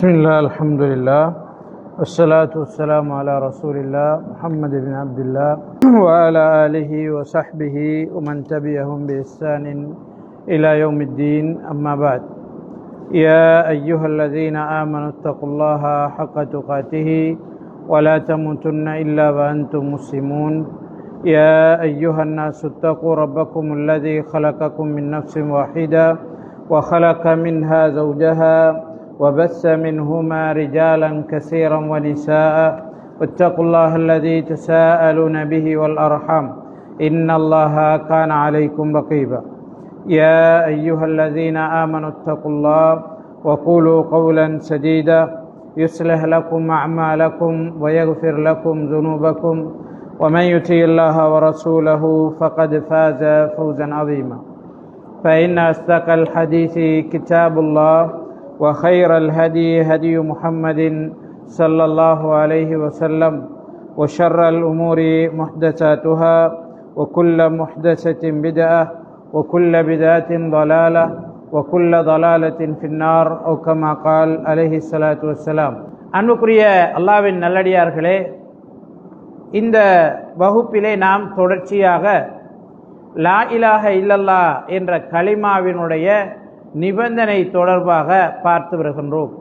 بسم الله الحمد لله والصلاة والسلام على رسول الله محمد بن عبد الله وعلى آله وصحبه ومن تبعهم بإحسان إلى يوم الدين أما بعد يا أيها الذين آمنوا اتقوا الله حق تقاته ولا تموتن إلا وأنتم مسلمون يا أيها الناس اتقوا ربكم الذي خلقكم من نفس واحدة وخلق منها زوجها وبث منهما رجالا كثيرا ونساء واتقوا الله الذي تساءلون به والأرحام إن الله كان عليكم رقيبا يا أيها الذين آمنوا اتقوا الله وقولوا قولا سديدا يصلح لكم أعمالكم ويغفر لكم ذنوبكم ومن يطع الله ورسوله فقد فاز فوزا عظيما فإن أصدق الحديث كتاب الله وخير الهدي هدي محمد صلى الله عليه وسلم وشر الأمور محدثاتها وكل محدثة بدعة وكل بدعة ضلالة وكل ضلالة في النار أو كما قال عليه الصلاة والسلام. அன்புக்குரிய அல்லாஹ்வின் நல்லடியார்களே, இந்த வகுப்பிலே நாம் தொடர்ச்சியாக லா இலாஹ இல்லல்லாஹ் என்ற கலிமாவினுடைய நிபந்தனை தொடர்பாக பார்த்து வருகின்றோம்.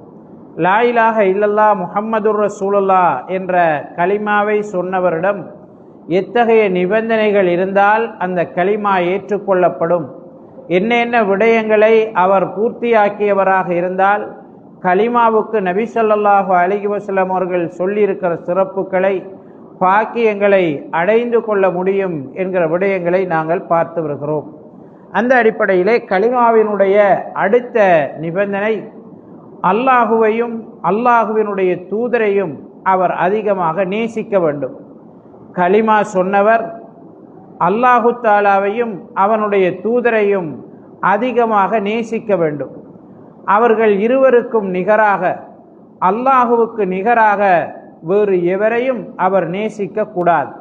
லா இலாஹ இல்லல்லாஹ் முஹம்மதுர் ரசூலுல்லாஹ் என்ற கலிமாவை சொன்னவரிடம் எத்தகைய நிபந்தனைகள் இருந்தால் அந்த கலிமா ஏற்றுக்கொள்ளப்படும், என்ன விடயங்களை அவர் பூர்த்தியாக்கியவராக இருந்தால் கலிமாவுக்கு நபி ஸல்லல்லாஹு அலைஹி வஸல்லம் அவர்கள் சொல்லியிருக்கிற சிறப்புகளை பாக்கியங்களை அடைந்து கொள்ள முடியும் என்கிற விடயங்களை நாங்கள் பார்த்து வருகிறோம். அந்த அடிப்படையிலே கலிமாவினுடைய அடுத்த நிபந்தனை அல்லாஹுவையும் அல்லாஹுவினுடைய தூதரையும் அவர் அதிகமாக நேசிக்க வேண்டும். கலிமா சொன்னவர் அல்லாஹு தாலாவையும் அவனுடைய தூதரையும் அதிகமாக நேசிக்க வேண்டும். அவர்கள் இருவருக்கும் நிகராக, அல்லாஹுவுக்கு நிகராக வேறு எவரையும் அவர் நேசிக்க கூடாது.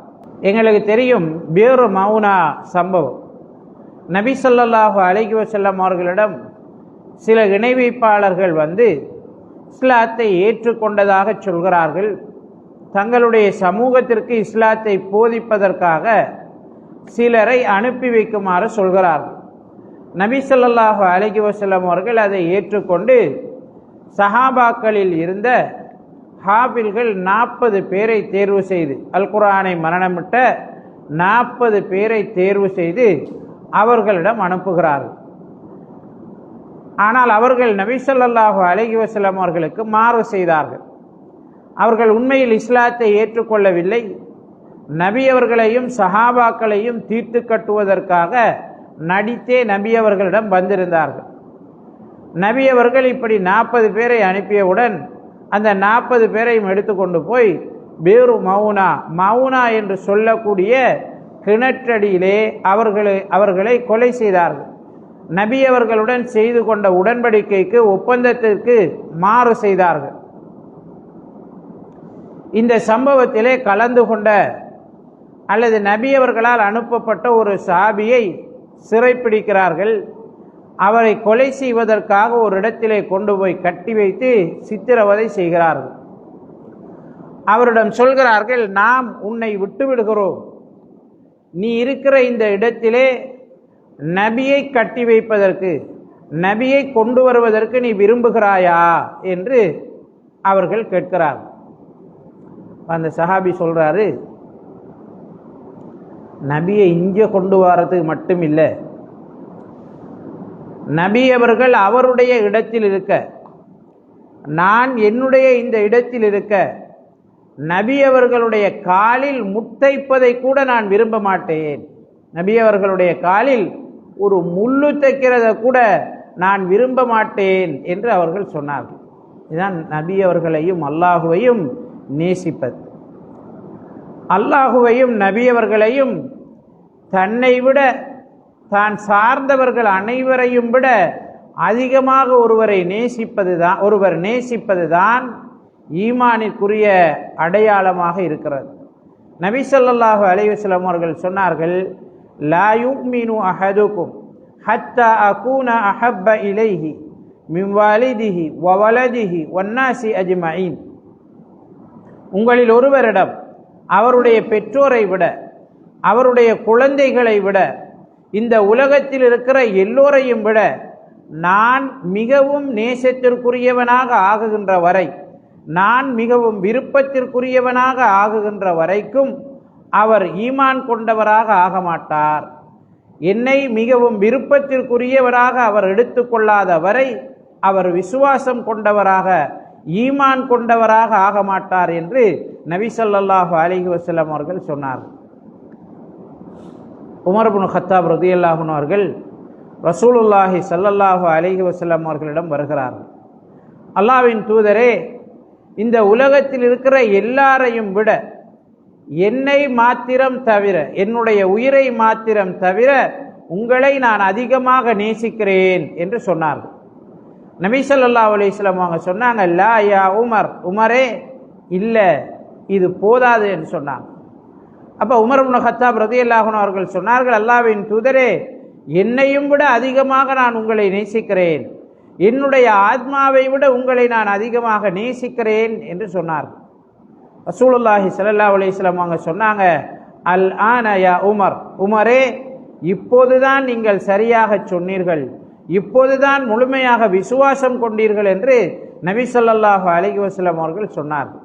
எங்களுக்கு தெரியும் பேரு மௌனா சம்பவம். நபி ஸல்லல்லாஹு அலைஹி வஸல்லம் அவர்களிடம் சில இணை வைப்பாளர்கள் வந்து இஸ்லாத்தை ஏற்றுக்கொண்டதாக சொல்கிறார்கள். தங்களுடைய சமூகத்திற்கு இஸ்லாத்தை போதிப்பதற்காக சிலரை அனுப்பி வைக்குமாறு சொல்கிறார்கள். நபி ஸல்லல்லாஹு அலைஹி வஸல்லம் அவர்கள் அதை ஏற்றுக்கொண்டு சஹாபாக்களில் இருந்த ஹாபில்கள் 40 பேரை தேர்வு செய்து, அல் குர்ஆனை மரணமிட்ட 40 பேரை தேர்வு செய்து அவர்களிடம் அனுப்புகிறார்கள். ஆனால் அவர்கள் நபி ஸல்லல்லாஹு அலைஹி வஸல்லம் அவர்களுக்கு மாறு செய்தார்கள். அவர்கள் உண்மையில் இஸ்லாத்தை ஏற்றுக்கொள்ளவில்லை. நபி அவர்களையும் சஹாபாக்களையும் தீர்த்து கட்டுவதற்காக நடித்தே நபி அவர்களிடம் வந்திருந்தார்கள். நபி அவர்கள் இப்படி 40 பேரை அனுப்பியவுடன் அந்த 40 பேரையும் எடுத்துக்கொண்டு போய் பேரு மவுனா என்று சொல்லக்கூடிய கிணற்றடியிலே அவர்களை கொலை செய்தார்கள். நபி அவர்களுடன் செய்து கொண்ட உடன்படிக்கைக்கு, ஒப்பந்தத்திற்கு மாறு செய்தார்கள். இந்த சம்பவத்திலே கலந்து கொண்ட அல்லது நபி அவர்களால் அனுப்பப்பட்ட ஒரு சஹாபியை சிறைப்பிடிக்கிறார்கள். அவரை கொலை செய்வதற்காக ஒரு இடத்திலே கொண்டு போய் கட்டி வைத்து சித்திரவதை செய்கிறார்கள். அவரிடம் சொல்கிறார்கள், நாம் உன்னை விட்டு விடுகிறோம், நீ இருக்கிற இந்த இடத்திலே நபியை கட்டி வைப்பதற்கு, நபியை கொண்டு வருவதற்கு நீ விரும்புகிறாயா என்று அவர்கள் கேட்கிறார்கள். அந்த சஹாபி சொல்றாரு, நபியை இங்கே கொண்டு வரதுக்கு மட்டும் இல்லை, நபி அவர்கள் அவருடைய இடத்தில் இருக்க, நான் என்னுடைய இந்த இடத்தில் இருக்க, நபி அவர்களுடைய காலில் முட்டைப்பதை கூட நான் விரும்ப மாட்டேன். நபி அவர்களுடைய காலில் ஒரு முள்ளு தைக்கிறத கூட நான் விரும்ப மாட்டேன் என்று அவர்கள் சொன்னார்கள். இதுதான் நபி அவர்களையும் அல்லாஹுவையும் நேசிப்பது. அல்லாஹுவையும் நபி அவர்களையும் தன்னை விட, தான் சார்ந்தவர்கள் அனைவரையும் விட அதிகமாக ஒருவர் நேசிப்பதுதான் ஈமானிற்குரிய அடையாளமாக இருக்கிறது. நபி ஸல்லல்லாஹு அலைஹி வஸல்லம் அவர்கள் சொன்னார்கள், லா யுமினு அஹதுக்கும் ஹத்தா அகூன அஹப்ப இலைஹி மின் வாலிதிஹி வவலதிஹி வன்னாசி அஜ்மஈன். உங்களில் ஒருவரிடம் அவருடைய பெற்றோரை விட, அவருடைய குழந்தைகளை விட, இந்த உலகத்தில் இருக்கிற எல்லோரையும் விட நான் மிகவும் நேசத்திற்குரியவனாக ஆகுகின்ற வரை, நான் மிகவும் விருப்பத்திற்குரியவனாக ஆகுகின்ற வரைக்கும் அவர் ஈமான் கொண்டவராக ஆக மாட்டார். என்னை மிகவும் விருப்பத்திற்குரியவராக அவர் எடுத்துக்கொள்ளாத வரை அவர் விசுவாசம் கொண்டவராக, ஈமான் கொண்டவராக ஆக மாட்டார் என்று நபி ஸல்லல்லாஹு அலைஹி வஸல்லம் அவர்கள் சொன்னார்கள். உமர் இப்னு கத்தாப் ரலியல்லாஹு அன்ஹு அவர்கள் ரசூலுல்லாஹி ஸல்லல்லாஹு அலைஹி வஸல்லம் அவர்களிடம் வருகிறார்கள். அல்லாஹ்வின் தூதரே, இந்த உலகத்தில் இருக்கிற எல்லாரையும் விட என்னை மாத்திரம் தவிர, என்னுடைய உயிரை மாத்திரம் தவிர உங்களை நான் அதிகமாக நேசிக்கிறேன் என்று சொன்னார்கள். நபி ஸல்லல்லாஹு அலைஹி வஸல்லம் அவங்க சொன்னாங்க, லா யா உமர், உமரே இல்லை, இது போதாது என்று சொன்னாங்க. அப்போ உமர் இப்னு கத்தாப் ரலியல்லாஹு அன்ஹு அவர்கள் சொன்னார்கள், அல்லாஹ்வின் தூதரே, என்னையும் விட அதிகமாக நான் உங்களை நேசிக்கிறேன், என்னுடைய ஆத்மாவை விட உங்களை நான் அதிகமாக நேசிக்கிறேன் என்று சொன்னார்கள். ரசூலுல்லாஹி ஸல்லல்லாஹு அலைஹி வஸல்லம் அவங்க சொன்னாங்க, அல் ஆன யா உமர், உமரே இப்போதுதான் நீங்கள் சரியாக சொன்னீர்கள், இப்போதுதான் முழுமையாக விசுவாசம் கொண்டீர்கள் என்று நபி ஸல்லல்லாஹு அலைஹி வஸல்லம் அவர்கள் சொன்னார்கள்.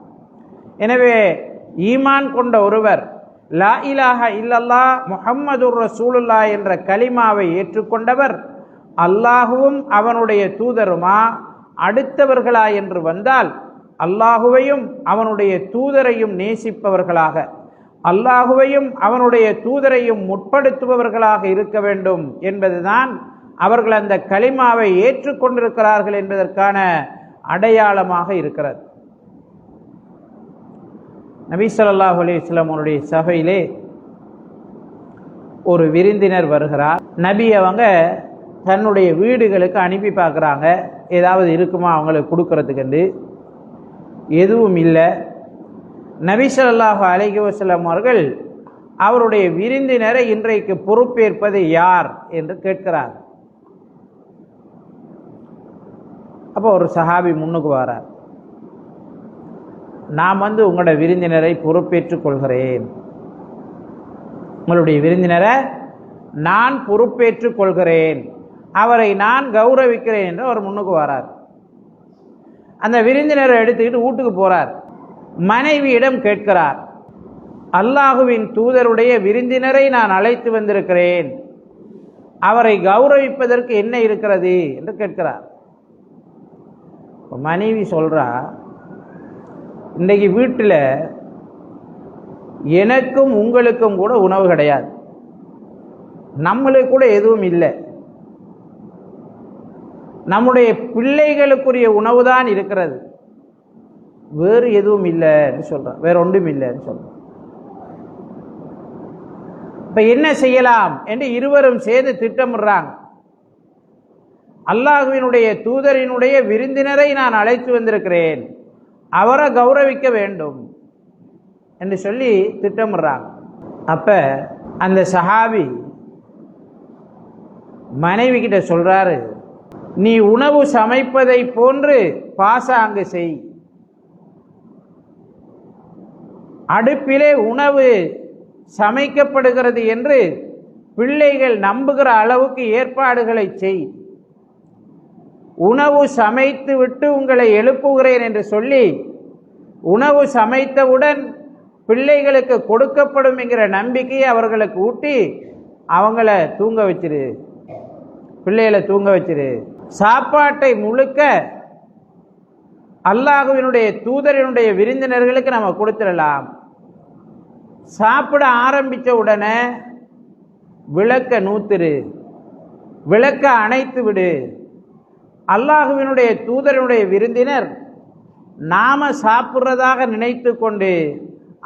எனவே ஈமான் கொண்ட ஒருவர் லா இலாஹா இல்லல்லாஹ் முஹம்மதுர் ரசூலுல்லாஹ் என்ற கலிமாவை ஏற்றுக்கொண்டவர் அல்லாஹுவும் அவனுடைய தூதருமா அடுத்தவர்களா என்று வந்தால் அல்லாஹுவையும் அவனுடைய தூதரையும் நேசிப்பவர்களாக, அல்லாஹுவையும் அவனுடைய தூதரையும் முற்படுத்துபவர்களாக இருக்க வேண்டும் என்பதுதான் அவர்கள் அந்த கலிமாவை ஏற்றுக்கொண்டிருக்கிறார்கள் என்பதற்கான அடையாளமாக இருக்கிறது. நபி ஸல்லல்லாஹு அலைஹி வஸல்லம் அவருடைய சபையிலே ஒரு விருந்தினர் வருகிறார். நபி அவங்க தன்னுடைய வீடுகளுக்கு அனுப்பி பார்க்குறாங்க, ஏதாவது இருக்குமா அவங்களுக்கு கொடுக்கறதுக்கு. எதுவும் இல்லை. நபி ஸல்லல்லாஹு அலைஹி வஸல்லம் அவர்கள் அவருடைய விருந்தினரை இன்றைக்கு பொறுப்பேற்பது யார் என்று கேட்கிறார். அப்போ ஒரு சஹாபி முன்னுக்கு வரார், நான் உங்களோட விருந்தினரை பொறுப்பேற்றுக் கொள்கிறேன், உங்களுடைய விருந்தினரை நான் பொறுப்பேற்றுக் கொள்கிறேன், அவரை நான் கௌரவிக்கிறேன் என்று அவர் முன்னுக்கு வரார். அந்த விருந்தினரை எடுத்துக்கிட்டு வீட்டுக்கு போறார். மனைவியிடம் கேட்கிறார், அல்லாஹுவின் தூதருடைய விருந்தினரை நான் அழைத்து வந்திருக்கிறேன், அவரை கௌரவிப்பதற்கு என்ன இருக்கிறது என்று கேட்கிறார். மனைவி சொல்றா, இன்றைக்கு வீட்டில் எனக்கும் உங்களுக்கும் கூட உணவு கிடையாது, நம்மளுக்கு கூட எதுவும் இல்லை, நம்முடைய பிள்ளைகளுக்குரிய உணவு தான் இருக்கிறது, வேறு எதுவும் இல்லைன்னு சொல்றான், வேற ஒன்றும் இல்லைன்னு சொல்றான். இப்ப என்ன செய்யலாம் என்று இருவரும் சேர்ந்து திட்டமிடுறாங்க. அல்லாஹ்வினுடைய தூதரினுடைய விருந்தினரை நான் அழைத்து வந்திருக்கிறேன், அவரை கௌரவிக்க வேண்டும் என்று சொல்லி திட்டமிடுறாங்க. அப்ப அந்த சஹாபி மனைவி கிட்ட சொல்றாரு, நீ உணவு சமைப்பதை போன்று பாசாங்கு செய், அடுப்பிலே உணவு சமைக்கப்படுகிறது என்று பிள்ளைகள் நம்புகிற அளவுக்கு ஏற்பாடுகளை செய், உணவு சமைத்து விட்டு உங்களை எழுப்புகிறேன் என்று சொல்லி உணவு சமைத்தவுடன் பிள்ளைகளுக்கு கொடுக்கப்படும் என்கிற நம்பிக்கையை அவர்களுக்கு ஊட்டி அவங்கள தூங்க வச்சிரு, பிள்ளைகளை தூங்க வச்சிரு. சாப்பாட்டை முழுக்க அல்லாஹ்வினுடைய தூதரினுடைய விருந்தினர்களுக்கு நம்ம கொடுத்துடலாம். சாப்பிட ஆரம்பித்த உடனே விளக்க நூத்துரு, விளக்க அணைத்து விடு. அல்லாஹ்வினுடைய தூதரினுடைய விருந்தினர் நாம சாப்பிட்றதாக நினைத்து கொண்டு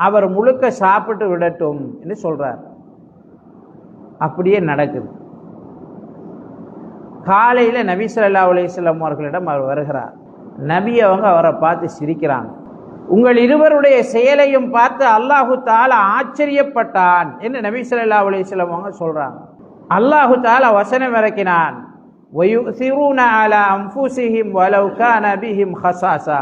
அவர் முழுக்க சாப்பிட்டு விடட்டும் என்று சொல்றார். அப்படியே நடக்குது. காலையில நபி ஸல்லல்லாஹு அலைஹி வஸல்லம் அவர்களிடம் அவர் வருகிறார். நபி அவங்க அவரை பார்த்து சிரிக்கிறாங்க. உங்கள் இருவருடைய செயலையும் பார்த்து அல்லாஹு தஆலா ஆச்சரியப்பட்டான் என்று நபி ஸல்லல்லாஹு அலைஹி வஸல்லம் அவங்க சொல்றாங்க. அல்லாஹு தஆலா வசனம் இறக்கினான், வயுசிரூன அலா அன்ஃபுஸிஹிம் வலவ் கான பிஹிம் ஹஸாஸா.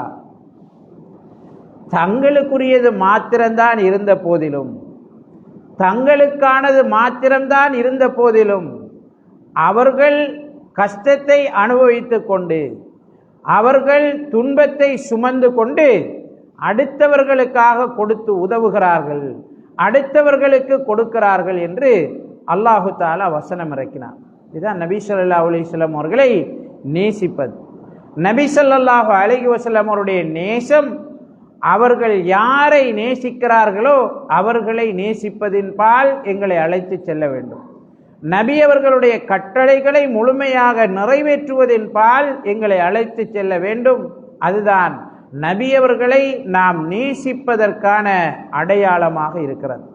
தங்களுக்குரியது மாத்திரம்தான் இருந்த போதிலும், தங்களுக்கானது மாத்திரம்தான் இருந்த போதிலும் அவர்கள் கஷ்டத்தை அனுபவித்துக் கொண்டு, அவர்கள் துன்பத்தை சுமந்து கொண்டு அடுத்தவர்களுக்காக கொடுத்து உதவுகிறார்கள், அடுத்தவர்களுக்கு கொடுக்கிறார்கள் என்று அல்லாஹு தஆலா வசனம் இறக்கினார். இதுதான் நபி ஸல்லல்லாஹு அலைஹி வஸல்லம் அவர்களை நேசிப்பது. நபி ஸல்லல்லாஹு அலைஹி வஸல்லம் அவருடைய நேசம், அவர்கள் யாரை நேசிக்கிறார்களோ அவர்களை நேசிப்பதின் பால் எங்களை அழைத்து செல்ல வேண்டும். நபி அவர்களுடைய கட்டளைகளை முழுமையாக நிறைவேற்றுவதின் பால் எங்களை அழைத்து செல்ல வேண்டும். அதுதான் நபி அவர்களை நாம் நேசிப்பதற்கான அடையாளமாக இருக்கிறது.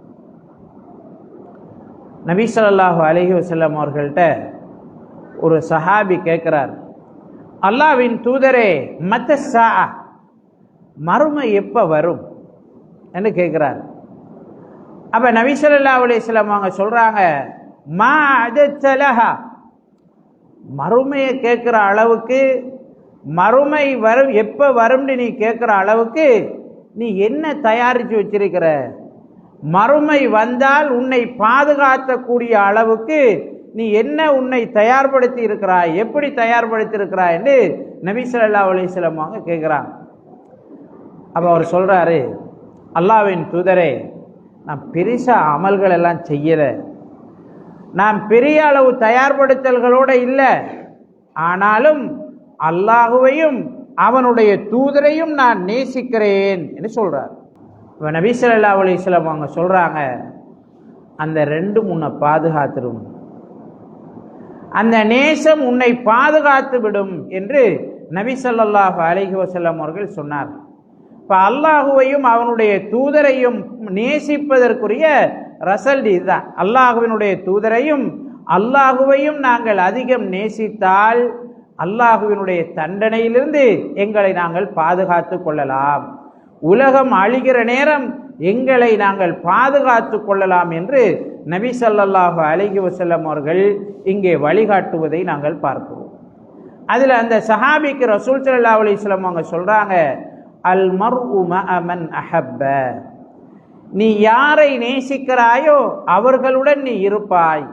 நபி ஸல்லல்லாஹு அலைஹி வஸல்லம் அவர்கள்ட்ட ஒரு சஹாபி கேட்கிறார், அல்லாஹ்வின் தூதரே, மத்தஸ்ஸா, மறுமை எப்ப வரும் என்று கேட்கிறார். அப்ப நபி ஸல்லல்லாஹு அலைஹி வஸல்லம் அவங்க சொல்றாங்க, மா அஜத்தலஹா, மறுமையை கேட்கிற அளவுக்கு, மறுமை வரும் எப்ப வரும்னு நீ கேட்கிற அளவுக்கு நீ என்ன தயாரித்து வச்சிருக்கிற? மறுமை வந்தால் உன்னை பாதுகாக்கக்கூடிய அளவுக்கு நீ என்ன உன்னை தயார்படுத்தி இருக்கிறாய், எப்படி தயார்படுத்தி இருக்கிறாய் என்று நபி ஸல்லல்லாஹு அலைஹி வஸல்லம் அவங்க கேட்கிறாங்க. அப்போ அவர் சொல்றாரு, அல்லாஹ்வின் தூதரே, நான் பெருசா அமல்கள் எல்லாம் செய்யலை, நான் பெரிய அளவு தயார்படுத்தல்களோட இல்லை, ஆனாலும் அல்லாஹுவையும் அவனுடைய தூதரையும் நான் நேசிக்கிறேன் என்று சொல்றார். இப்போ நபி ஸல்லல்லாஹு அலைஹி வஸல்லம் அவங்க சொல்றாங்க, அந்த ரெண்டும் உன்னை பாதுகாத்துடும், அந்த நேசம் உன்னை பாதுகாத்து விடும் என்று நபி ஸல்லல்லாஹு அலைஹி வஸல்லம் அவர்கள் சொன்னார். இப்போ அல்லாஹுவையும் அவனுடைய தூதரையும் நேசிப்பதற்குரிய ரசல் இதுதான். அல்லாஹுவினுடைய தூதரையும் அல்லாஹுவையும் நாங்கள் அதிகம் நேசித்தால் அல்லாஹுவினுடைய தண்டனையிலிருந்து எங்களை நாங்கள் பாதுகாத்து கொள்ளலாம், உலகம் அழிகிற நேரம் எங்களை நாங்கள் பாதுகாத்து கொள்ளலாம் என்று நபி ஸல்லல்லாஹு அலைஹி வஸல்லம் அவர்கள் இங்கே வழிகாட்டுவதை நாங்கள் பார்க்கிறோம். அதில் அந்த சஹாபிக்கு ரசூல் ஸல்லல்லாஹு அலைஹி வஸல்லம் அவங்க சொல்றாங்க, அல் மர்உ மஅ மன் அஹப்ப, நீ யாரை நேசிக்கிறாயோ அவர்களுடன் நீ இருப்பாய்.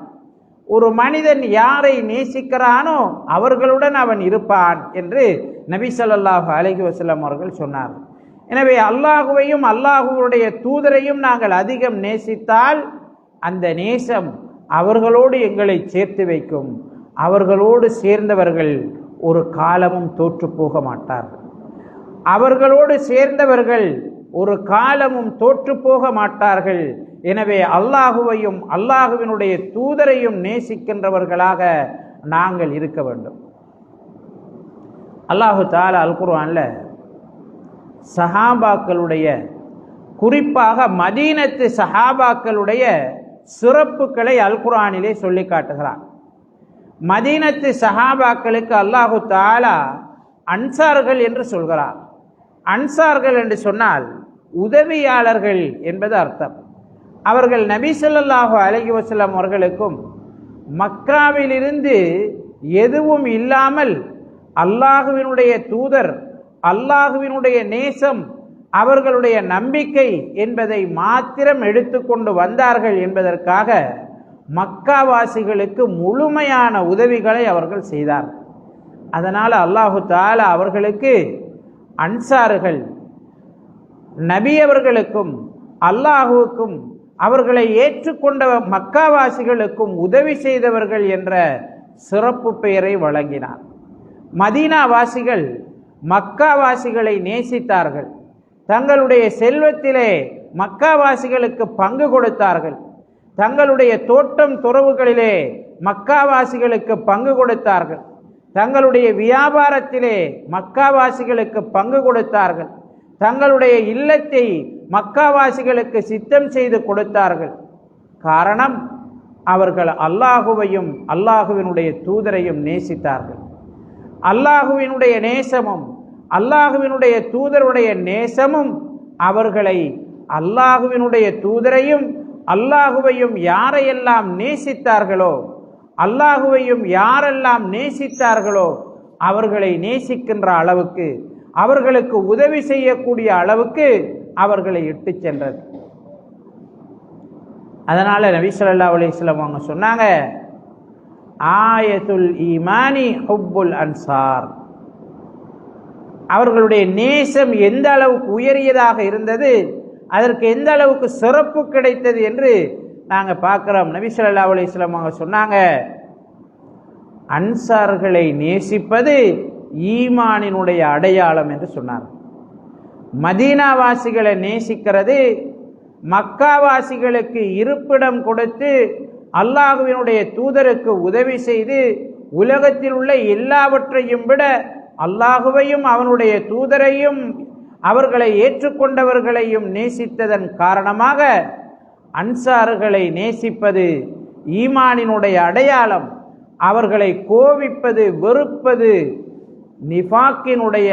ஒரு மனிதன் யாரை நேசிக்கிறானோ அவர்களுடன் அவன் இருப்பான் என்று நபி ஸல்லல்லாஹு அலைஹி வஸல்லம் அவர்கள் சொன்னார். எனவே அல்லாஹுவையும் அல்லாஹுவுடைய தூதரையும் நாங்கள் அதிகம் நேசித்தால் அந்த நேசம் அவர்களோடு எங்களை சேர்த்து வைக்கும். அவர்களோடு சேர்ந்தவர்கள் ஒரு காலமும் தோற்று போக மாட்டார்கள். அவர்களோடு சேர்ந்தவர்கள் ஒரு காலமும் தோற்று போக மாட்டார்கள். எனவே அல்லாஹுவையும் அல்லாஹுவினுடைய தூதரையும் நேசிக்கின்றவர்களாக நாங்கள் இருக்க வேண்டும். அல்லாஹு தஆலா அல் குர்ஆன்ல சஹாபாக்களுடைய, குறிப்பாக மதீனத்து சஹாபாக்களுடைய சிறப்புகளை அல் குர்ஆனிலே சொல்லி காட்டுகிறார். மதீனத்து சஹாபாக்களுக்கு அல்லாஹு தஆலா அன்சார்கள் என்று சொல்கிறார். அன்சார்கள் என்று சொன்னால் உதவியாளர்கள் என்பது அர்த்தம். அவர்கள் நபி ஸல்லல்லாஹு அலைஹி வஸல்லம் அவர்களுக்கும் மக்காவிலிருந்து எதுவும் இல்லாமல் அல்லாஹுவினுடைய தூதர், அல்லாஹுவினுடைய நேசம், அவர்களுடைய நம்பிக்கை என்பதை மாத்திரம் எடுத்துக்கொண்டு வந்தார்கள் என்பதற்காக மக்காவாசிகளுக்கு முழுமையான உதவிகளை அவர்கள் செய்தார். அதனால் அல்லாஹு தஆலா அவர்களுக்கு அன்சார்கள், நபி அவர்களுக்கும் அல்லாஹுவுக்கும் அவர்களை ஏற்றுக்கொண்ட மக்காவாசிகளுக்கும் உதவி செய்தவர்கள் என்ற சிறப்பு பெயரை வழங்கினார். மதீனாவாசிகள் மக்காவாசிகளை நேசித்தார்கள். தங்களுடைய செல்வத்திலே மக்காவாசிகளுக்கு பங்கு கொடுத்தார்கள். தங்களுடைய தோட்டம் துறவுகளிலே மக்காவாசிகளுக்கு பங்கு கொடுத்தார்கள். தங்களுடைய வியாபாரத்திலே மக்காவாசிகளுக்கு பங்கு கொடுத்தார்கள். தங்களுடைய இல்லத்தை மக்காவாசிகளுக்கு சித்தம் செய்து கொடுத்தார்கள். காரணம், அவர்கள் அல்லாஹுவையும் அல்லாஹுவினுடைய தூதரையும் நேசித்தார்கள். அல்லாஹுவினுடைய நேசமும் அல்லாஹுவினுடைய தூதருடைய நேசமும் அவர்களை அல்லாஹுவினுடைய தூதரையும் அல்லாஹுவையும் யாரையெல்லாம் நேசித்தார்களோ அல்லாஹுவையும் யாரெல்லாம் நேசித்தார்களோ அவர்களை நேசிக்கின்ற அளவுக்கு, அவர்களுக்கு உதவி செய்யக்கூடிய அளவுக்கு அவர்களை இட்டு சென்றது. அதனால நபி ஸல்லல்லாஹு அலைஹி வஸல்லம் அவங்க சொன்னாங்க, ஆயத்துல் ஈமானி ஹுப்புல் அன்சார். அவர்களுடைய நேசம் எந்த அளவுக்கு உயரியதாக இருந்தது, அதற்கு எந்த அளவுக்கு சிறப்பு கிடைத்தது என்று நாங்கள் பார்க்கிறோம். நபி ஸல்லல்லாஹு அலைஹி வஸல்லம் அவங்க சொன்னாங்க, அன்சார்களை நேசிப்பது ஈமானினுடைய அடையாளம் என்று சொன்னார். மதீனாவாசிகளை நேசிக்கிறது, மக்காவாசிகளுக்கு இருப்பிடம் கொடுத்து அல்லாஹ்வினுடைய தூதருக்கு உதவி செய்து உலகத்தில் உள்ள எல்லாவற்றையும் விட அல்லாஹுவையும் அவனுடைய தூதரையும் அவர்களை ஏற்றுக்கொண்டவர்களையும் நேசித்ததன் காரணமாக அன்சார்களை நேசிப்பது ஈமானினுடைய அடையாளம். அவர்களை கோபிப்பது, வெறுப்பது நிஃபாக்கினுடைய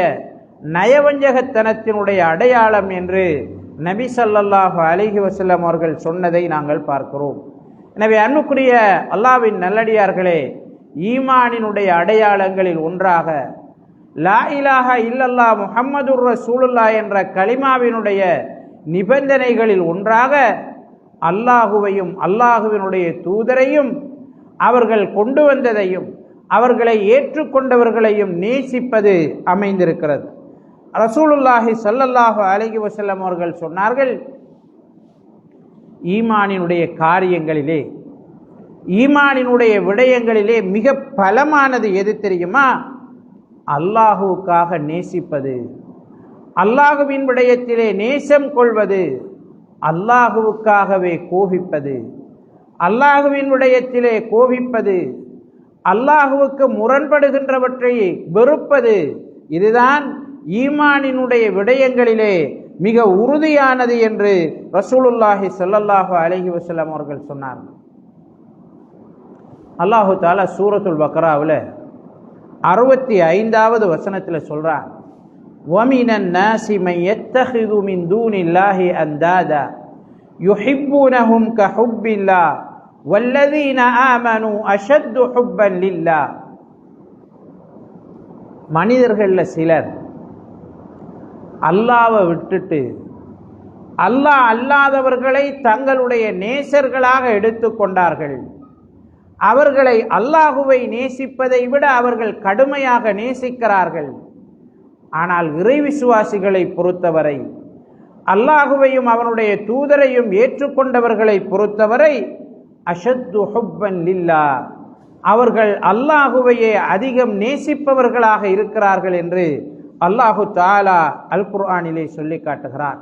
நயவஞ்சகத்தனத்தினுடைய அடையாளம் என்று நபி ஸல்லல்லாஹு அலைஹி வஸல்லம் அவர்கள் சொன்னதை நாங்கள் பார்க்கிறோம். எனவே அன்புக்குரிய அல்லாஹ்வின் நல்லடியார்களே, ஈமானினுடைய அடையாளங்களில் ஒன்றாக லா இலாஹ இல்லல்லாஹ் முஹம்மதுர் ரசூலுல்லாஹ் என்ற கலிமாவினுடைய நிபந்தனைகளில் ஒன்றாக அல்லாஹுவையும் அல்லாஹுவினுடைய தூதரையும் அவர்கள் கொண்டு வந்ததையும் அவர்களை ஏற்றுக்கொண்டவர்களையும் நேசிப்பது அமைந்திருக்கிறது. ரசூலுல்லாஹி ஸல்லல்லாஹு அலைஹி வஸல்லம் அவர்கள் சொன்னார்கள், ஈமானினுடைய காரியங்களிலே, ஈமானினுடைய விடயங்களிலே மிக பலமானது எது தெரியுமா? அல்லாஹுவுக்காக நேசிப்பது, அல்லாஹுவின் விடயத்திலே நேசம் கொள்வது, அல்லாஹுவுக்காகவே கோபிப்பது, அல்லாஹுவின் விடயத்திலே கோபிப்பது, அல்லாஹுவுக்கு முரண்படுகின்றவற்றை வெறுப்பது. இதுதான் ஈமானினுடைய விடயங்களிலே மிக உறுதியானது என்று ரசூலுல்லாஹி ஸல்லல்லாஹு அலைஹி வஸல்லம் அவர்கள் சொன்னார்கள். அல்லாஹு தஆலா சூரத்துல் பக்ராவில் 65வது வசனத்தில் சொல்றான், வமினன் நாஸி மன் யத்தஹிது மின் தூனில்லாஹி அந்தாதா யுஹிப்பூனஹும் கஹுப்பில்லாஹ் வல்லதீன ஆமனூ அஷத்து ஹுப்பன் லில்லாஹ். மனிதர்களில் சிலர் அல்லாஹ்வை விட்டுட்டு அல்லாஹ் அல்லாதவர்களை தங்களுடைய நேசர்களாக எடுத்துக்கொண்டார்கள். அவர்களை அல்லாஹுவை நேசிப்பதை விட அவர்கள் கடுமையாக நேசிக்கிறார்கள். ஆனால் இறை விசுவாசிகளை பொறுத்தவரை, அல்லாஹுவையும் அவனுடைய தூதரையும் ஏற்றுக்கொண்டவர்களை பொறுத்தவரை அஷத்து ஹுப்பன் லில்லாஹ், அவர்கள் அல்லாஹுவையே அதிகம் நேசிப்பவர்களாக இருக்கிறார்கள் என்று அல்லாஹு தஆலா அல் குர்ஆனிலே சொல்லி காட்டுகிறார்.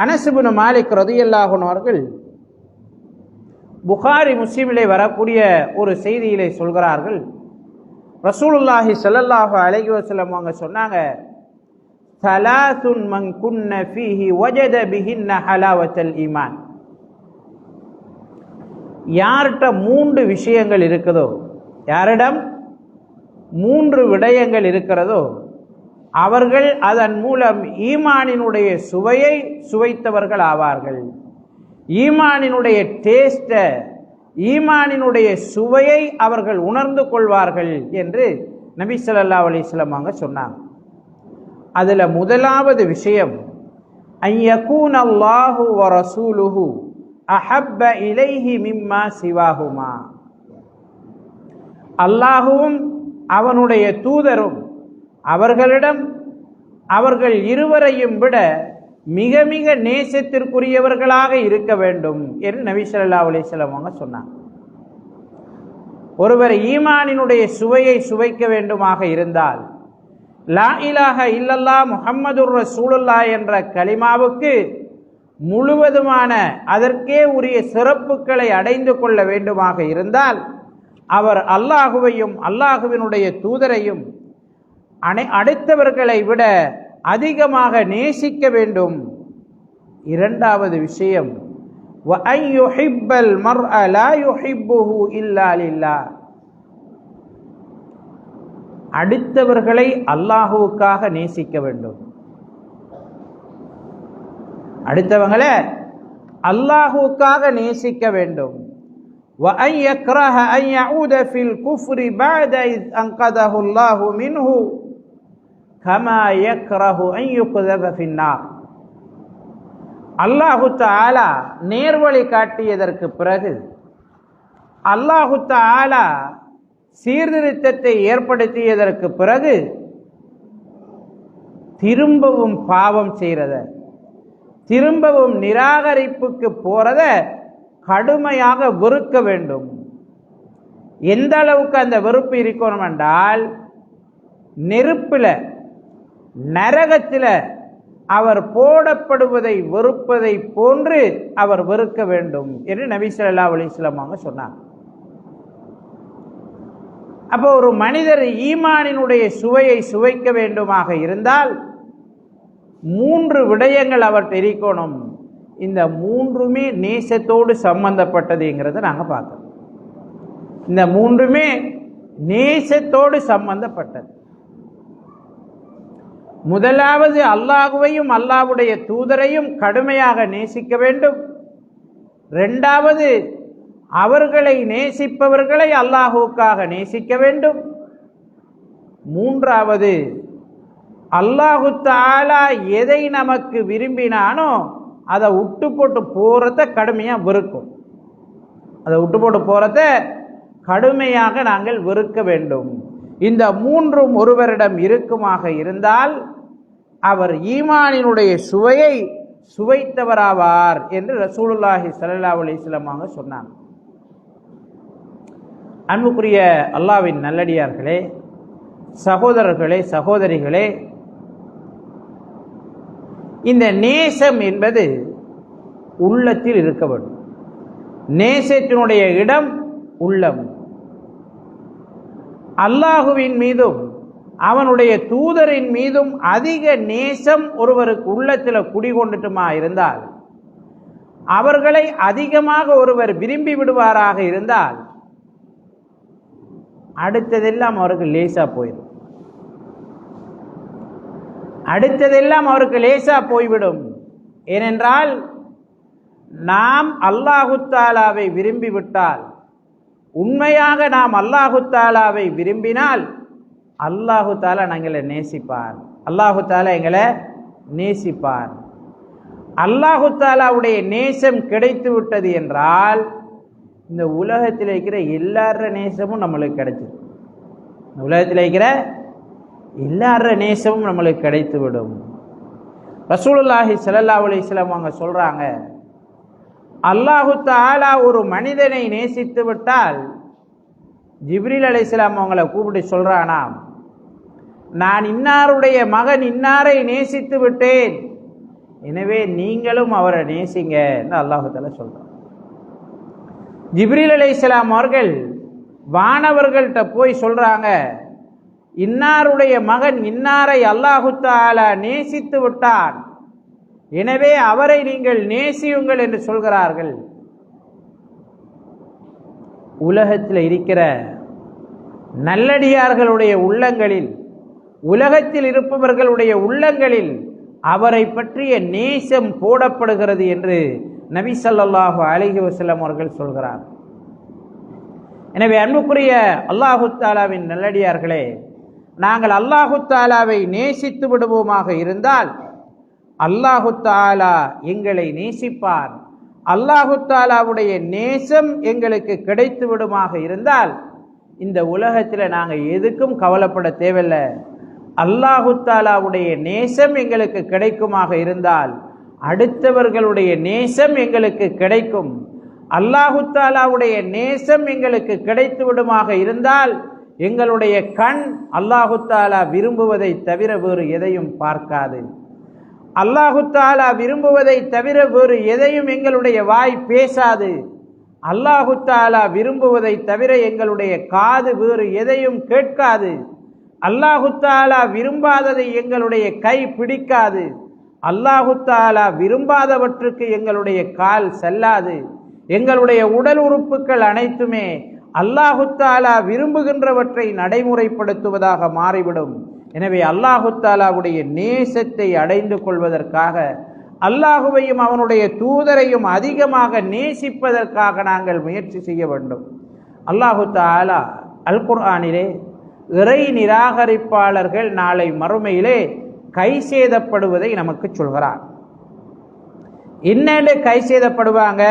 அனஸ் இப்னு மாலிக் ரலியல்லாஹு அன்ஹு அவர்கள் புகாரி முஸ்லிமிலே வரக்கூடிய ஒரு செய்தியிலே சொல்கிறார்கள், ரசூலுல்லாஹி ஸல்லல்லாஹு அலைஹி வஸல்லம் அவங்க சொன்னாங்க, ஸலாத்துன் மன் குன்ன ஃபீஹி வஜத பிஹின்ன ஹலாவத்தல் ஈமான். யார்கிட்ட 3 விஷயங்கள் இருக்குதோ, யாரிடம் 3 விடயங்கள் இருக்கிறதோ அவர்கள் அதன் மூலம் ஈமானினுடைய சுவையை சுவைத்தவர்கள் ஆவார்கள். ஈமானினுடைய டேஸ்ட, ஈமானினுடைய சுவையை அவர்கள் உணர்ந்து கொள்வார்கள் என்று நபி ஸல்லல்லாஹு அலைஹி வஸல்லம் அவங்க சொன்னாங்க. அதுல முதலாவது விஷயம், அய்யகூன அல்லாஹு வ ரசூலுஹு அஹப்ப இலைஹி மிம்மா சிவாஹுமா. அல்லாஹுவும் அவனுடைய தூதரும் அவர்களிடம் அவர்கள் இருவரையும் விட மிக மிக நேசத்திற்குரியவர்களாக இருக்க வேண்டும் என்று நபி ஸல்லல்லாஹு அலைஹி வஸல்லம் அவங்க சொன்னாங்க. ஒருவர் ஈமானினுடைய சுவையை சுவைக்க வேண்டுமாக இருந்தால் லா இலாஹ இல்லல்லாஹ் முஹம்மதுர் ரசூலுல்லாஹ் என்ற கலிமாவுக்கு முழுவதுமான அதற்கே உரிய சிறப்புகளை அடைந்து கொள்ள வேண்டுமாக இருந்தால் அவர் அல்லாஹுவையும் அல்லாஹுவினுடைய தூதரையும் அடுத்தவர்களை விட அதிகமாக நேசிக்க வேண்டும். இரண்டாவது விஷயம், வஅன் யுஹிப்பல் மர்அ லா யுஹிப்புஹு இல்லா லில்லாஹ். அடுத்தவர்களை அல்லாஹுவுக்காக நேசிக்க வேண்டும். அடுத்தவங்களை அல்லாஹுவுக்காக நேசிக்க வேண்டும். وأن يكره أن يعود في الكفر بعد إذ أنقذه الله منه كما يكره أن يقذف في النار. அல்லாஹு தஆலா நேர்வழி காட்டியதற்கு பிறகு அல்லாஹு தஆலா சீர்திருத்தத்தை ஏற்படுத்தியதற்கு பிறகு திரும்பவும் பாவம் செய்யறத, திரும்பவும் நிராகரிப்புக்கு போறத கடுமையாக வெறுக்க வேண்டும். எந்த அளவுக்கு அந்த வெறுப்பு இருக்கணும் என்றால், நெருப்பில் நரகத்தில் அவர் போடப்படுவதை வெறுப்பதை போன்று அவர் வெறுக்க வேண்டும் என்று நபி ஸல்லல்லாஹு அலைஹி வஸல்லம் அவங்க சொன்னாங்க. அப்போ ஒரு மனிதர் ஈமானினுடைய சுவையை சுவைக்க வேண்டுமாக இருந்தால் 3 விடயங்கள் அவர் தெரிக்கணும். இந்த 3மே நேசத்தோடு சம்பந்தப்பட்டதுங்கிறத நாங்கள் பார்க்கணும். இந்த 3மே நேசத்தோடு சம்பந்தப்பட்டது. முதலாவது அல்லாஹ்வையும் அல்லாஹ்வுடைய தூதரையும் கடுமையாக நேசிக்க வேண்டும். 2வது அவர்களை நேசிப்பவர்களை அல்லாஹ்வுக்காக நேசிக்க வேண்டும். 3வது அல்லாஹு தஆலா எதை நமக்கு விரும்பினானோ அதை விட்டு போட்டு போறத கடுமையாக வெறுக்கும். அதை விட்டு போட்டு போறத கடுமையாக நாங்கள் வெறுக்க வேண்டும். இந்த 3ம் ஒருவரிடம் இருக்குமாக இருந்தால் அவர் ஈமானினுடைய சுவையை சுவைத்தவராவார் என்று ரசூலுல்லாஹி ஸல்லல்லாஹு அலைஹி வஸல்லம் அவங்க சொன்னாங்க. அன்புக்குரிய அல்லாஹ்வின் நல்லடியார்களே, சகோதரர்களே, சகோதரிகளே, இந்த நேசம் என்பது உள்ளத்தில் இருக்க வேண்டும். நேசத்தினுடைய இடம் உள்ளம். அல்லாஹுவின் மீதும் அவனுடைய தூதரின் மீதும் அதிக நேசம் ஒருவருக்கு உள்ளத்தில் குடிகொண்டுட்டுமா இருந்தால், அவர்களை அதிகமாக ஒருவர் விரும்பி விடுவாராக இருந்தால், அடுத்ததெல்லாம் அவருக்கு லேசா போயிடும். அடுத்ததெல்லாம் அவருக்கு லேசா போய்விடும். ஏனென்றால் நாம் அல்லாஹு தஆலாவை விரும்பிவிட்டால், உண்மையாக நாம் அல்லாஹு தஆலாவை விரும்பினால் அல்லாஹு தஆலா எங்களை நேசிப்பார். அல்லாஹு தஆலா எங்களை நேசிப்பார். அல்லாஹு தஆலாவுடைய நேசம் கிடைத்து விட்டது என்றால் இந்த உலகத்தில் இருக்கிற எல்லார நேசமும் நம்மளுக்கு கிடைச்சிடும். உலகத்தில் இருக்கிற எல்லார நேசமும் நம்மளுக்கு கிடைத்துவிடும். ரசூலுல்லாஹி ஸல்லல்லாஹு அலைஹி வஸல்லம் அவங்க சொல்றாங்க, அல்லாஹு தஆலா ஒரு மனிதனை நேசித்து விட்டால் ஜிப்ரீல் அலைஹிஸ்ஸலாம் அவங்கள கூப்பிட்டு சொல்றானாம், நான் இன்னாருடைய மகன் இன்னாரை நேசித்து விட்டேன், எனவே நீங்களும் அவரை நேசிங்க என்று அல்லாஹு தஆலா சொல்றான். ஜிப்ரீல் அலைஹிஸ்ஸலாம் அவர்கள் வானவர்கள்ட்ட போய் சொல்றாங்க, இன்னாருடைய மகன் இன்னாரை அல்லாஹு தஆலா நேசித்து விட்டான், எனவே அவரை நீங்கள் நேசியுங்கள் என்று சொல்கிறார்கள். உலகத்தில் இருக்கிற நல்லடியார்களுடைய உள்ளங்களில், உலகத்தில் இருப்பவர்களுடைய உள்ளங்களில் அவரை பற்றிய நேசம் போடப்படுகிறது என்று நபி ஸல்லல்லாஹு அலைஹி வஸல்லம் அவர்கள் சொல்கிறார். எனவே அன்புக்குரிய அல்லாஹு தஆலாவின் நல்லடியார்களே, நாங்கள் அல்லாஹு தஆலாவை நேசித்து விடுவோமாக இருந்தால் அல்லாஹு தஆலா எங்களை நேசிப்பார். அல்லாஹு தஆலாவுடைய நேசம் எங்களுக்கு கிடைத்து விடுமாக இருந்தால் இந்த உலகத்தில் நாங்கள் எதுக்கும் கவலைப்பட தேவையில்லை. அல்லாஹு தஆலாவுடைய நேசம் எங்களுக்கு கிடைக்குமாக இருந்தால் அடுத்தவர்களுடைய நேசம் எங்களுக்கு கிடைக்கும். அல்லாஹு தஆலாவுடைய நேசம் எங்களுக்கு கிடைத்து விடுமாக இருந்தால் எங்களுடைய கண் அல்லாஹு தஆலா விரும்புவதை தவிர வேறு எதையும் பார்க்காது. அல்லாஹு தஆலா விரும்புவதை தவிர வேறு எதையும் எங்களுடைய வாய் பேசாது. அல்லாஹு தஆலா விரும்புவதை தவிர எங்களுடைய காது வேறு எதையும் கேட்காது. அல்லாஹு தஆலா விரும்பாததை எங்களுடைய கை பிடிக்காது. அல்லாஹு தஆலா விரும்பாதவற்றுக்கு எங்களுடைய கால் செல்லாது. எங்களுடைய உடல் உறுப்புகள் அனைத்துமே அல்லாஹு தஆலா விரும்புகின்றவற்றை நடைமுறைப்படுத்துவதாக மாறிவிடும். எனவே அல்லாஹு தஆலாவுடைய நேசத்தை அடைந்து கொள்வதற்காக, அல்லாஹுவையும் அவனுடைய தூதரையும் அதிகமாக நேசிப்பதற்காக நாங்கள் முயற்சி செய்ய வேண்டும். அல்லாஹு தஆலா அல் குர்ஆனிலே இறை நிராகரிப்பாளர்கள் நாளை மறுமையிலே கை சேதப்படுவதை நமக்கு சொல்கிறார். என்னென்று கை சேதப்படுவாங்க?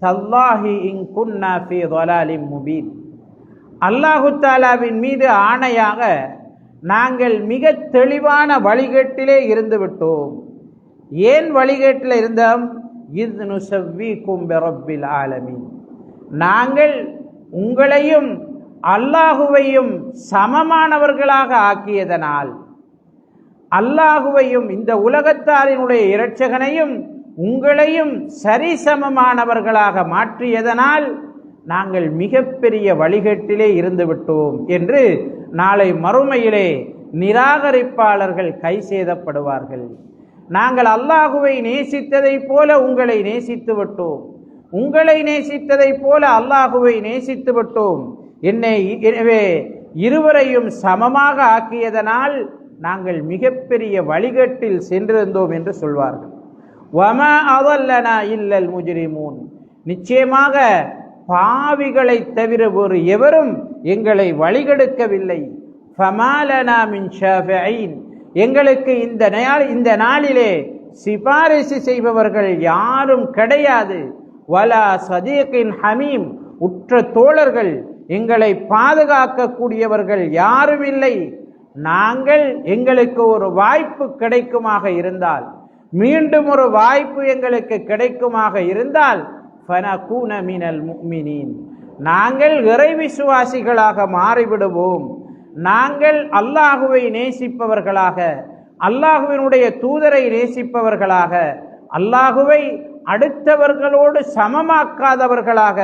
தல்லாஹி இன் குன்னா ஃபீ ضلالின் முபீன். அல்லாஹு தஆலாவின் மீது ஆணையாக நாங்கள் மிக தெளிவான வழிகேட்டிலே இருந்து விட்டோம். ஏன் வழிகேட்டில் இருந்தோம்? இத் நுஸவ்விகும் பிரப்பில் ஆலமீன். நாங்கள் உங்களையும் அல்லாஹுவையும் சமமானவர்களாக ஆக்கியதனால், அல்லாஹுவையும் இந்த உலகத்தாரினுடைய இரட்சகனையும் உங்களையும் சரிசமமானவர்களாக மாற்றியதனால் நாங்கள் மிகப்பெரிய வழிகேட்டிலே இருந்து விட்டோம் என்று நாளை மறுமையிலே நிராகரிப்பாளர்கள் கை சேதப்படுவார்கள். நாங்கள் அல்லாஹுவை நேசித்ததை போல உங்களை நேசித்து விட்டோம், உங்களை நேசித்ததை போல அல்லாஹுவை நேசித்து விட்டோம், எனவே இருவரையும் சமமாக ஆக்கியதனால் நாங்கள் மிகப்பெரிய வழிகேட்டில் சென்றிருந்தோம் என்று சொல்வார்கள். வமா அதல்லனா இல்லல் முஜ்ரிமூன். நிச்சயமாக பாவிகளை தவிர ஒரு எவரும் எங்களை வழிகெடுக்கவில்லை. ஃபமாலனா மின் ஷாஃபிஈன். எங்களுக்கு இந்த நாளிலே சிபாரிசு செய்பவர்கள் யாரும் கிடையாது. வலா சதீகின் ஹமீம். உற்ற தோழர்கள், எங்களை பாதுகாக்கக்கூடியவர்கள் யாரும் இல்லை. எங்களுக்கு ஒரு வாய்ப்பு கிடைக்குமாக இருந்தால், மீண்டும் ஒரு வாய்ப்பு எங்களுக்கு கிடைக்குமாக இருந்தால், ஃபனகூன மினல் முஃமினீன். நாங்கள் இறை விசுவாசிகளாக மாறிவிடுவோம். நாங்கள் அல்லாஹுவை நேசிப்பவர்களாக, அல்லாஹுவினுடைய தூதரை நேசிப்பவர்களாக, அல்லாஹுவை அடுத்தவர்களோடு சமமாக்காதவர்களாக,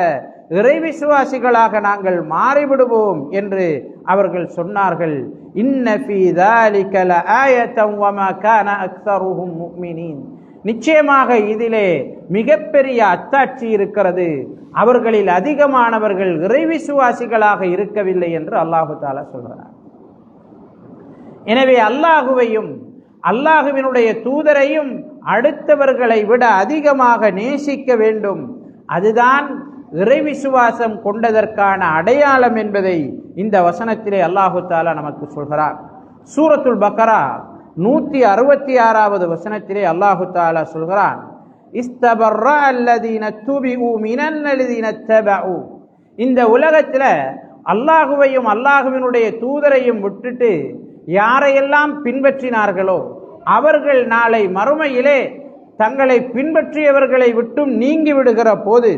இறை விசுவாசிகளாக நாங்கள் மாறிவிடுவோம் என்று அவர்கள் சொன்னார்கள். இன்ன ஃபீ ذلك لآية وما كان أكثرهم مؤمنين. நிச்சயமாக இதிலே மிகப்பெரிய அத்தாட்சி இருக்கிறது, அவர்களில் அதிகமானவர்கள் இறை விசுவாசிகளாக இருக்கவில்லை என்று அல்லாஹு தஆலா சொல்கிறார். எனவே அல்லாஹுவையும் அல்லாஹுவினுடைய தூதரையும் அடுத்தவர்களை விட அதிகமாக நேசிக்க வேண்டும். அதுதான் இறை விசுவாசம் கொண்டதற்கான அடையாளம் என்பதை இந்த வசனத்திலே அல்லாஹு தஆலா நமக்கு சொல்கிறார். சூரத்துல் பக்கரா 166வது வசனத்திலே அல்லாஹு தஆலா சொல்கிறான், இஸ்தபர்ரா அல்லதீன துபிஉ மினல்லதீன தபஉ. இந்த உலகத்தில் அல்லாஹுவையும் அல்லாஹுவினுடைய தூதரையும் விட்டுட்டு யாரையெல்லாம் பின்பற்றினார்களோ அவர்கள் நாளை மறுமையிலே தங்களை பின்பற்றியவர்களை விட்டும் நீங்கி விடுகிற போது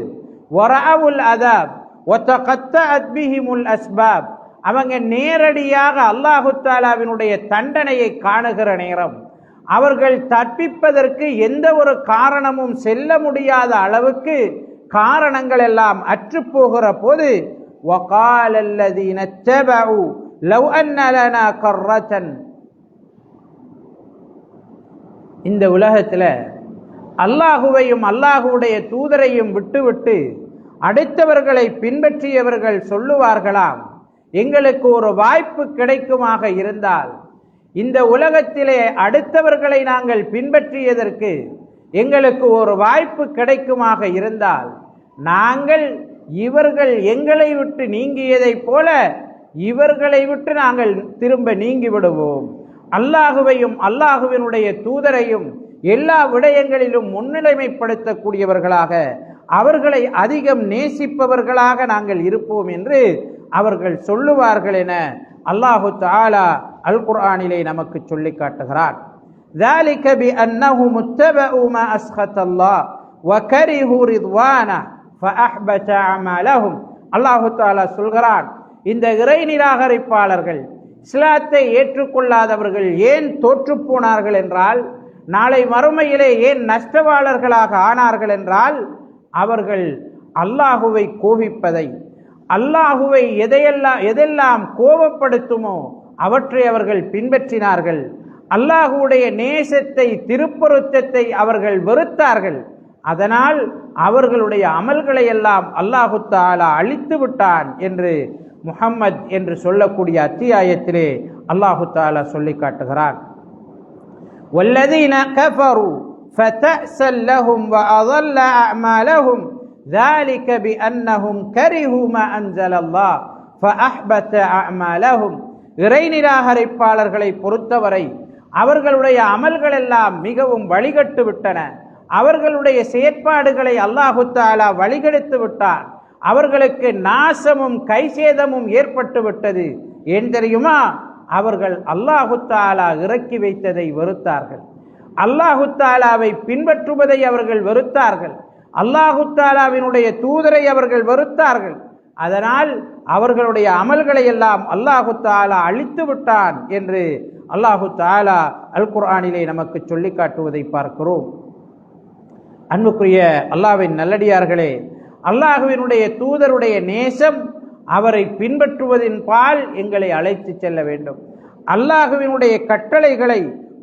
வரஅவுல் அதாப் வதகத்தஅத் பிஹிமுல் அஸ்பாப். அவங்க நேரடியாக அல்லாஹு தஆலாவினுடைய தண்டனையை காணுகிற நேரம், அவர்கள் தப்பிப்பதற்கு எந்த ஒரு காரணமும் செல்ல முடியாத அளவுக்கு காரணங்கள் எல்லாம் அற்றுப்போகிற போது வகால அல்லதீன தபஉ லவ் அன்ன லனா கர்ரத்தன். இந்த உலகத்தில் அல்லாஹுவையும் அல்லாஹுடைய தூதரையும் விட்டுவிட்டு அடுத்தவர்களை பின்பற்றியவர்கள் சொல்லுவார்களாம், எங்களுக்கு ஒரு வாய்ப்பு கிடைக்குமாக இருந்தால், இந்த உலகத்திலே அடுத்தவர்களை நாங்கள் பின்பற்றியதற்கு எங்களுக்கு ஒரு வாய்ப்பு கிடைக்குமாக இருந்தால், நாங்கள் இவர்கள் எங்களை விட்டு நீங்கியதைப் போல இவர்களை விட்டு நாங்கள் திரும்ப நீங்கி விடுவோம். அல்லாஹுவையும் அல்லாஹுவினுடைய தூதரையும் எல்லா விடயங்களிலும் முன்னிலைமைப்படுத்தக்கூடியவர்களாக, அவர்களை அதிகம் நேசிப்பவர்களாக நாங்கள் இருப்போம் என்று அவர்கள் சொல்லுவார்கள் என அல்லாஹு தஆலா அல் குர்ஆனிலே நமக்கு சொல்லி காட்டுகிறார். ذلك بأنهم اتبعوا ما أسخط الله وكرهوا رضوانه فأحبط أعمالهم. அல்லாஹு தஆலா சொல்கிறான், இந்த இறை நிராகரிப்பாளர்கள், இஸ்லாத்தை ஏற்றுக்கொள்ளாதவர்கள் ஏன் தோற்று போனார்கள் என்றால், நாளை மறுமையிலே ஏன் நஷ்டவாளர்களாக ஆனார்கள் என்றால், அவர்கள் அல்லாஹுவை கோபிப்பதை, அல்லாஹுவை எதெல்லாம் கோபப்படுத்துமோ அவற்றை அவர்கள் பின்பற்றினார்கள். அல்லாஹுடைய நேசத்தை, திருப்பொருத்தத்தை அவர்கள் வெறுத்தார்கள். அதனால் அவர்களுடைய அமல்களை எல்லாம் அல்லாஹு தஆலா அழித்து விட்டான் என்று முஹம்மத் என்று சொல்லக்கூடிய அத்தியாயத்திலே அல்லாஹு தஆலா சொல்லி காட்டுகிறார். வல்லதீன கஃபரு فَتَأْسًا لَهُمْ وَأَضَلَّ أَعْمَالَهُمْ ذَلِكَ بِأَنَّهُمْ كَرِهُوا مَا أَنزَلَ اللَّهُ فَأَحْبَطَ أَعْمَالَهُمْ. இறை நிராகரிப்பாளர்களை பொறுத்தவரை அவர்களுடைய அமல்கள் எல்லாம் மிகவும் வழிகட்டு விட்டன. அவர்களுடைய செயற்பாடுகளை அல்லாஹு தஆலா வழிகெடுத்து விட்டார். அவர்களுக்கு நாசமும் கைசேதமும் ஏற்பட்டு விட்டது. ஏன் தெரியுமா? அவர்கள் அல்லாஹு தஆலா இறக்கி வைத்ததை வெறுத்தார்கள். அல்லாஹு தஆலாவை பின்பற்றுவதை அவர்கள் வெறுத்தார்கள். அல்லாஹு தஆலாவினுடைய தூதரை அவர்கள் வெறுத்தார்கள். அதனால் அவர்களுடைய அமல்களை எல்லாம் அல்லாஹு தஆலா அழித்து விட்டான் என்று அல்லாஹு தஆலா அல் குர்ஆனிலே நமக்கு சொல்லி காட்டுவதை பார்க்கிறோம். அன்புக்குரிய அல்லாஹ்வின் நல்லடியார்களே, அல்லாஹ்வினுடைய தூதருடைய நேசம், அவரை பின்பற்றுவதின் பால் எங்களை அழைத்து செல்ல வேண்டும். அல்லாஹ்வினுடைய கட்டளைகளை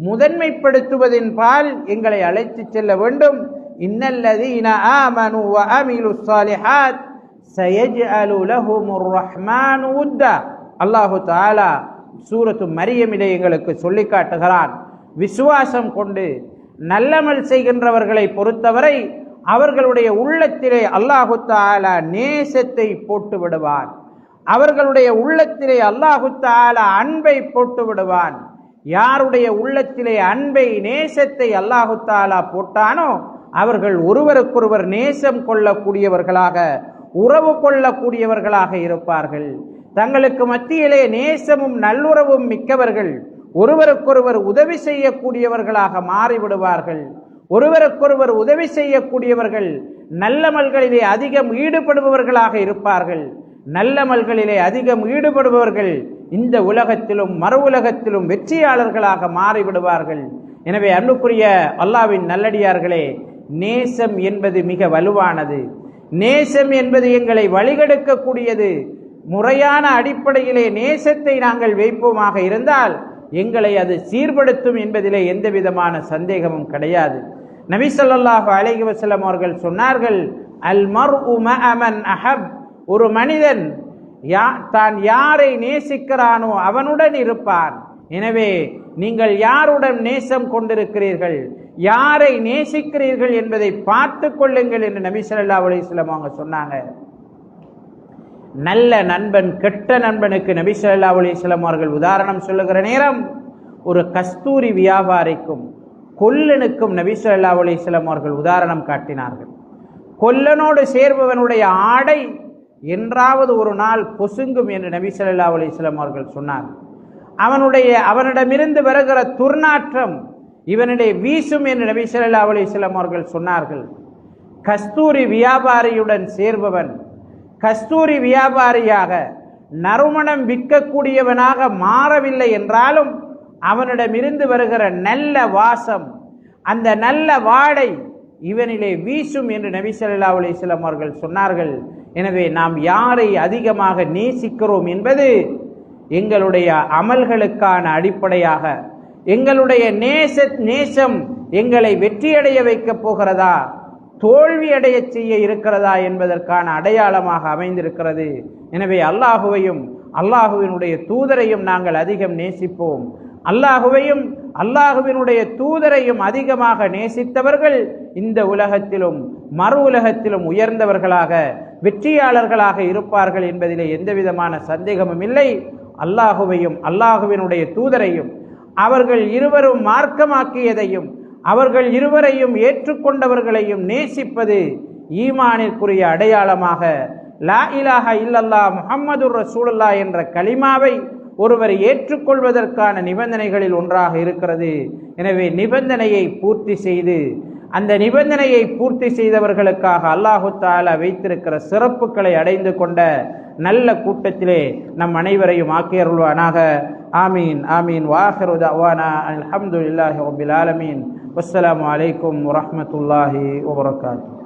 முதன்மைப்படுத்துவதின் பால் எங்களை அழைத்து செல்ல வேண்டும். இன்னல்லதீன ஆமனு வ அமிலுஸ் ஸாலிஹாத் சயஜ்அலு லஹுமுர் ரஹ்மானு உத்தா. அல்லாஹு தஆலா சூரத்து மரியமிலே எங்களுக்கு சொல்லி காட்டுகிறான். விசுவாசம் கொண்டு நல்லமல் செய்கின்றவர்களை பொறுத்தவரை அவர்களுடைய உள்ளத்திலே அல்லாஹு தஆலா நேசத்தை போட்டு விடுவான். அவர்களுடைய உள்ளத்திலே அல்லாஹு தஆலா அன்பை போட்டு விடுவான். யாருடைய உள்ளத்திலே அன்பை நேசத்தை அல்லாஹு தஆலா போட்டானோ அவர்கள் ஒருவருக்கொருவர் நேசம் கொள்ளக்கூடியவர்களாக, உறவு கொள்ளக்கூடியவர்களாக இருப்பார்கள். தங்களுக்கு மத்தியிலே நேசமும் நல்லுறவும் மிக்கவர்கள், ஒருவருக்கொருவர் உதவி செய்யக்கூடியவர்களாக மாறிவிடுவார்கள். ஒருவருக்கொருவர் உதவி செய்யக்கூடியவர்கள் நல்லமல்களிலே அதிகம் ஈடுபடுபவர்களாக இருப்பார்கள். நல்லமல்களிலே அதிகம் ஈடுபடுபவர்கள் இந்த உலகத்திலும் மறு உலகத்திலும் வெற்றியாளர்களாக மாறிவிடுவார்கள். எனவே அன்புக்குரிய அல்லாஹ்வின் நல்லடியார்களே, நேசம் என்பது மிக வலுவானது. நேசம் என்பது எங்களை வழிகெடுக்கக்கூடியது. முறையான அடிப்படையிலே நேசத்தை நாங்கள் வைப்போமாக இருந்தால் எங்களை அது சீர்படுத்தும் என்பதிலே எந்த விதமான சந்தேகமும் கிடையாது. நபி ஸல்லல்லாஹு அலைஹி வஸல்லம் அவர்கள் சொன்னார்கள், அல் மர்உ மஅ மன் அஹப். ஒரு மனிதன் தான் யாரை நேசிக்கிறானோ அவனுடன் இருப்பான். எனவே நீங்கள் யாருடன் நேசம் கொண்டிருக்கிறீர்கள், யாரை நேசிக்கிறீர்கள் என்பதை பார்த்து கொள்ளுங்கள் என்று நபி ஸல்லல்லாஹு அலைஹி வஸல்லம் அவங்க சொன்னாங்க. நல்ல நண்பன் கெட்ட நண்பனுக்கு நபி ஸல்லல்லாஹு அலைஹி வஸல்லம் அவர்கள் உதாரணம் சொல்லுகிற நேரம் ஒரு கஸ்தூரி வியாபாரிக்கும் கொல்லனுக்கும் நபி ஸல்லல்லாஹு அலைஹி வஸல்லம் அவர்கள் உதாரணம் காட்டினார்கள். கொல்லனோடு சேர்பவனுடைய ஆடை என்றாவது ஒரு நாள் பொசுங்கும் என்று நபி ஸல்லல்லாஹு அலைஹி வஸல்லம் அவர்கள் சொன்னார்கள். அவனிடமிருந்து வருகிற துர்நாற்றம் இவனிடையே வீசும் என்று நபி ஸல்லல்லாஹு அலைஹி வஸல்லம் அவர்கள் சொன்னார்கள். கஸ்தூரி வியாபாரியுடன் சேர்பவன் கஸ்தூரி வியாபாரியாக நறுமணம் விற்கக்கூடியவனாக மாறவில்லை என்றாலும் அவனிடமிருந்து வருகிற நல்ல வாசம், அந்த நல்ல வாடை இவனிலே வீசும் என்று நபி ஸல்லல்லாஹு அலைஹி வஸல்லம் அவர்கள் சொன்னார்கள். எனவே நாம் யாரை அதிகமாக நேசிக்கிறோம் என்பது எங்களுடைய அமல்களுக்கான அடிப்படையாக, எங்களுடைய நேசம் எங்களை வெற்றியடைய வைக்கப் போகிறதா, தோல்வி அடைய செய்ய இருக்கிறதா என்பதற்கான அடையாளமாக அமைந்திருக்கிறது. எனவே அல்லாஹுவையும் அல்லாஹுவினுடைய தூதரையும் நாங்கள் அதிகம் நேசிப்போம். அல்லாஹுவையும் அல்லாஹுவினுடைய தூதரையும் அதிகமாக நேசித்தவர்கள் இந்த உலகத்திலும் மறு உலகத்திலும் உயர்ந்தவர்களாக வெற்றியாளர்களாக இருப்பார்கள் என்பதிலே எந்தவிதமான சந்தேகமும் இல்லை. அல்லாஹுவையும் அல்லாஹுவினுடைய தூதரையும் அவர்கள் இருவரும் மார்க்கமாக்கியதையும் அவர்கள் இருவரையும் ஏற்றுக்கொண்டவர்களையும் நேசிப்பது ஈமானிற்குரிய அடையாளமாக லா இலாஹ இல்லல்லாஹ் முஹம்மதுர் ரசூலுல்லாஹ் என்ற கலிமாவை ஒருவர் ஏற்றுக்கொள்வதற்கான நிபந்தனைகளில் ஒன்றாக இருக்கிறது. எனவே நிபந்தனையை பூர்த்தி செய்து அந்த நிபந்தனையை பூர்த்தி செய்தவர்களுக்காக அல்லாஹு தஆலா வைத்திருக்கிற சிறப்புகளை அடைந்து கொண்ட நல்ல கூட்டத்திலே நம் அனைவரையும் ஆக்கியருள்வானாக. ஆமீன் ஆமீன். வாஹிரு தஅவானா அல்ஹம்துலில்லாஹி ரப்பில் ஆலமீன். வஸ்ஸலாமு அலைக்கும் வரஹ்மத்துல்லாஹி வபரகாத்துஹு.